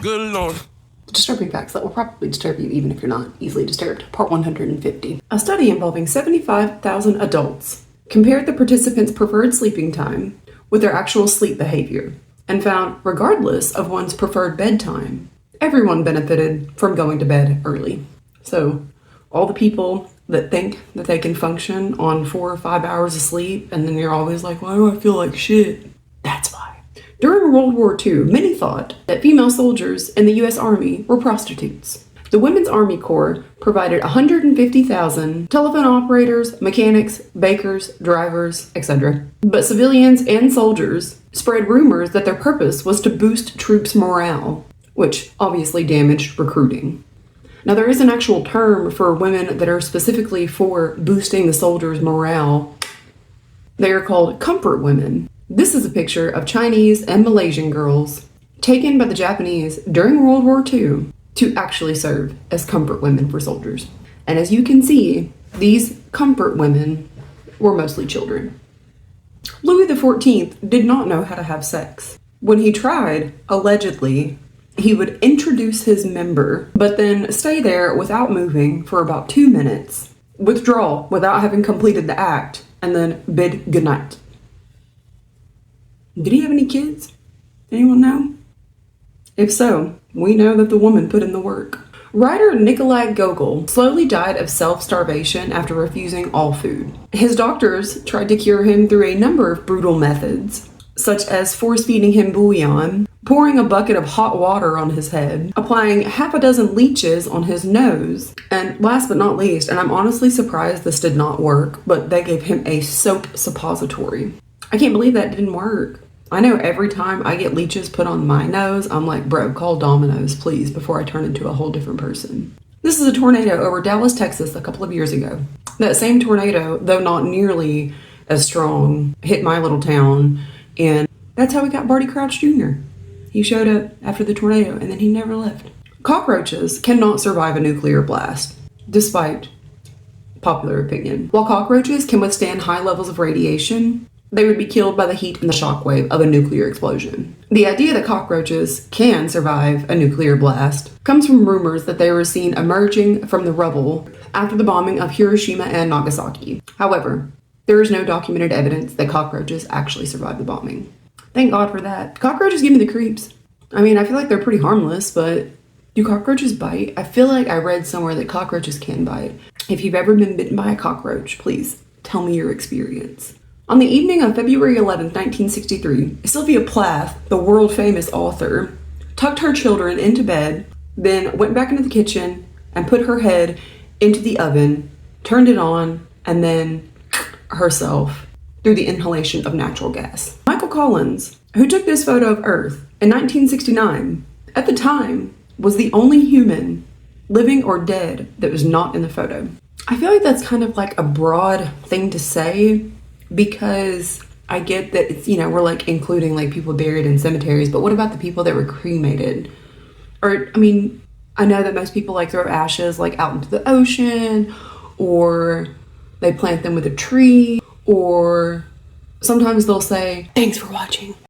good Lord. Disturbing facts that will probably disturb you even if you're not easily disturbed. Part 150. A study involving 75,000 adults compared the participants' preferred sleeping time with their actual sleep behavior and found, regardless of one's preferred bedtime, everyone benefited from going to bed early. So, all the people that think that they can function on 4 or 5 hours of sleep and then you're always like, why do I feel like shit? That's why. During World War II, many thought that female soldiers in the U.S. Army were prostitutes. The Women's Army Corps provided 150,000 telephone operators, mechanics, bakers, drivers, etc. But civilians and soldiers spread rumors that their purpose was to boost troops' morale, which obviously damaged recruiting. Now, there is an actual term for women that are specifically for boosting the soldiers' morale. They are called comfort women. This is a picture of Chinese and Malaysian girls taken by the Japanese during World War II to actually serve as comfort women for soldiers. And as you can see, these comfort women were mostly children. Louis XIV did not know how to have sex. When he tried, allegedly, he would introduce his member, but then stay there without moving for about 2 minutes, withdraw without having completed the act, and then bid goodnight. Did he have any kids? Anyone know? If so, we know that the woman put in the work. Writer Nikolai Gogol slowly died of self-starvation after refusing all food. His doctors tried to cure him through a number of brutal methods, such as force-feeding him bouillon, pouring a bucket of hot water on his head, applying half a dozen leeches on his nose, and last but not least, and I'm honestly surprised this did not work, but they gave him a soap suppository. I can't believe that didn't work. I know every time I get leeches put on my nose, I'm like, bro, call Domino's, please, before I turn into a whole different person. This is a tornado over Dallas, Texas a couple of years ago. That same tornado, though not nearly as strong, hit my little town, and that's how we got Barty Crouch Jr. He showed up after the tornado, and then he never left. Cockroaches cannot survive a nuclear blast, despite popular opinion. While cockroaches can withstand high levels of radiation, they would be killed by the heat and the shockwave of a nuclear explosion. The idea that cockroaches can survive a nuclear blast comes from rumors that they were seen emerging from the rubble after the bombing of Hiroshima and Nagasaki. However, there is no documented evidence that cockroaches actually survived the bombing. Thank God for that. Cockroaches give me the creeps. I mean, I feel like they're pretty harmless, but do cockroaches bite? I feel like I read somewhere that cockroaches can bite. If you've ever been bitten by a cockroach, please tell me your experience. On the evening of February 11, 1963, Sylvia Plath, the world-famous author, tucked her children into bed, then went back into the kitchen and put her head into the oven, turned it on, and then herself through the inhalation of natural gas. Michael Collins, who took this photo of Earth in 1969, at the time was the only human, living or dead, that was not in the photo. I feel like that's kind of like a broad thing to say, because I get that it's, you know, we're like including like people buried in cemeteries, but what about the people that were cremated? Or, I mean, I know that most people like throw ashes like out into the ocean, or they plant them with a tree, or sometimes they'll say, thanks for watching.